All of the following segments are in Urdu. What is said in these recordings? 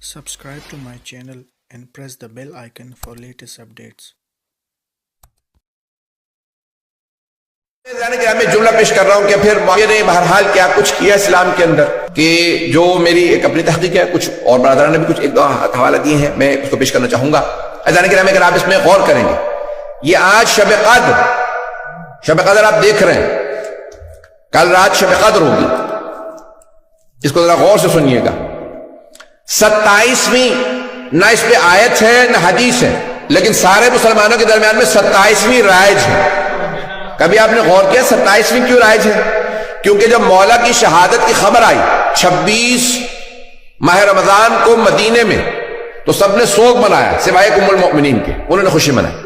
Subscribe to my channel and press the bell icon for latest updates. میں جملہ پیش کر رہا ہوں کہ پھر معاویہ نے بہرحال کیا کچھ کیا اسلام کے اندر، کہ جو میری ایک اپنی تحقیق ہے، کچھ اور برادران نے بھی کچھ ایک دو حوالہ دیے ہیں، میں اس کو پیش کرنا چاہوں گا۔ عزیزان کرام، اگر آپ اس میں غور کریں گے، یہ آج شب قدر آپ دیکھ رہے ہیں، کل رات شب قدر ہوگی، اس کو ذرا غور سے سنیے گا۔ 27ویں نہ اس پہ آیت ہے نہ حدیث ہے، لیکن سارے مسلمانوں کے درمیان میں 27ویں رائج ہے۔ کبھی آپ نے غور کیا 27ویں کیوں رائج ہے؟ کیونکہ جب مولا کی شہادت کی خبر آئی 26 ماہ رمضان کو مدینے میں، تو سب نے سوگ منایا سوائے ام المؤمنین کے، انہوں نے خوشی منائی۔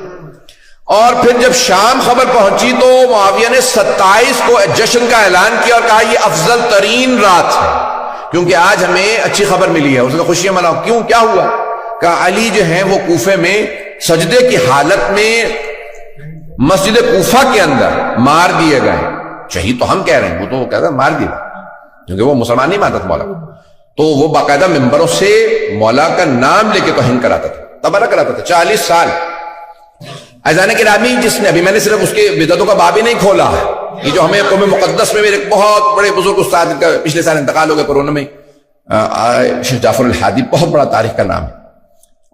اور پھر جب شام خبر پہنچی تو معاویہ نے 27 کو جشن کا اعلان کیا اور کہا یہ افضل ترین رات ہے، کیونکہ آج ہمیں اچھی خبر ملی ہے، اس نے خوشیاں مناؤ۔ کیوں، کیا ہوا؟ کہا علی جو ہیں وہ کوفے میں سجدے کی حالت میں مسجد کوفہ کے اندر مار دیے گئے۔ شہید تو ہم کہہ رہے ہیں، وہ تو کہتا مار دیا، کیونکہ وہ مسلمان نہیں مانتا تھا مولا کو، تو وہ باقاعدہ ممبروں سے مولا کا نام لے کے توہین کراتا تھا، تبرہ کراتا تھا 40 سال۔ عزیزان گرامی، جس نے ابھی میں نے صرف اس کے بدعتوں کا باب ہی نہیں کھولا، یہ جو ہمیں قوم مقدس میں میرے بہت بڑے بزرگ استاد کا پچھلے سال انتقال ہو گیا کورونا میں، شیخ جعفر الحادی، بہت بڑا تاریخ کا نام ہے،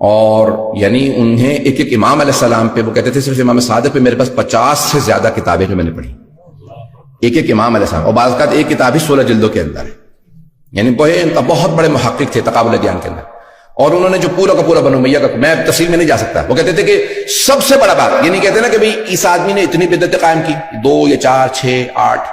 اور یعنی انہیں ایک ایک امام علیہ السلام پہ وہ کہتے تھے صرف امام صادق پہ میرے پاس 50 سے زیادہ کتابیں جو میں نے پڑھی، ایک ایک امام علیہ السلام، اور بعض اوقات ایک کتاب ہی 16 جلدوں کے اندر ہے، یعنی بہت بڑے محقق تھے تقابل ادیان کے اندر۔ اور انہوں نے جو پورا کا پورا بنو امیہ کا، میں تفصیل میں نہیں جا سکتا، وہ کہتے تھے کہ سب سے بڑا بات، یہ نہیں کہتے نا کہ بھئی اس آدمی نے اتنی بدعتیں قائم کی، 2 یا 4 6 8،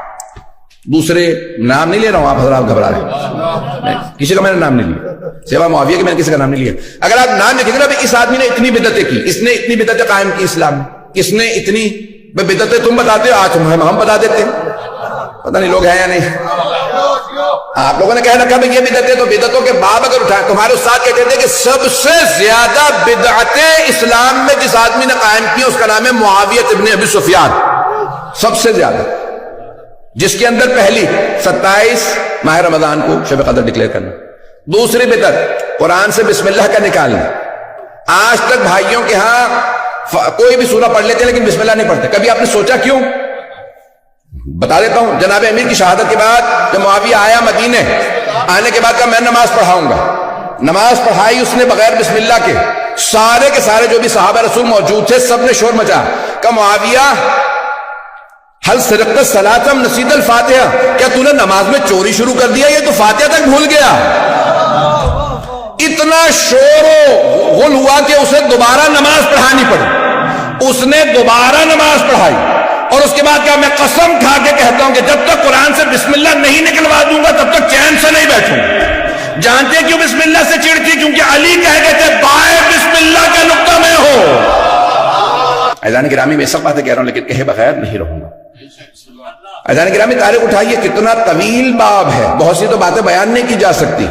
دوسرے نام نہیں لے رہا ہوں، آپ حضرات گھبرا رہے ہیں، کسی کا میں نے نام نہیں لیا سوا معاویہ کے، میں نے کسی کا نام نہیں لیا۔ اگر آپ نام لکھیں گے نا اس آدمی نے اتنی بدعتیں کی، اس نے اتنی بدعتیں قائم کی اسلام میں، کس نے اتنی بدعتیں تم بتاتے ہو، آج ہم بتا دیتے ہیں، پتہ نہیں لوگ ہیں یا نہیں۔ آپ لوگوں نے کہنا کہ یہ بدعتیں، تو بدعتوں کے باب اگر اٹھائیں، تمہارے استاد کہتے تھے کہ سب سے زیادہ بدعتیں اسلام میں جس آدمی نے قائم کی اس کا نام ہے معاویہ ابن ابی سفیان، سب سے زیادہ، جس کے اندر پہلی 27 ماہ رمضان کو شب قدر ڈکلیئر کرنا، دوسری بدعت قرآن سے بسم اللہ کا نکالنا۔ آج تک بھائیوں کے ہاں کوئی بھی سورہ پڑھ لیتے ہیں لیکن بسم اللہ نہیں پڑھتے، کبھی آپ نے سوچا کیوں؟ بتا دیتا ہوں۔ جناب امیر کی شہادت کے بعد جب معاویہ آیا مدینے، آنے کے بعد کہا میں نماز پڑھاؤں گا، نماز پڑھائی اس نے بغیر بسم اللہ کے، سارے کے سارے جو بھی صحابہ رسول موجود تھے سب نے شور مچا، کہا معاویہ حل سرقت الصلاۃ نسیت الفاتحہ، کیا تو نے نماز میں چوری شروع کر دیا، یہ تو فاتحہ تک بھول گیا۔ اتنا شور و غل ہوا کہ اسے دوبارہ نماز پڑھانی پڑی، اس نے دوبارہ نماز پڑھائی، اور اس کے بعد کہا میں قسم کھا کے کہتا ہوں کہ جب تک قرآن سے بسم اللہ نہیں نکلوا دوں گا تب تک چین سے نہیں بیٹھوں۔ جانتے کیوں بسم اللہ سے چڑھتی؟ کیونکہ علی کہہ گئے تھے بائے بسم اللہ کا نقطہ میں ہو۔ عزیزان گرامی، میں سب باتیں کہہ رہا ہوں لیکن کہے بغیر نہیں رہوں گا۔ عزیزان گرامی، تاریخ اٹھائیے، کتنا طویل باب ہے، بہت سی تو باتیں بیان نہیں کی جا سکتی۔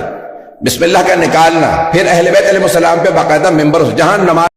بسم اللہ کا نکالنا، پھر اہل بیت علیہ السلام پہ باقاعدہ ممبر، جہاں نماز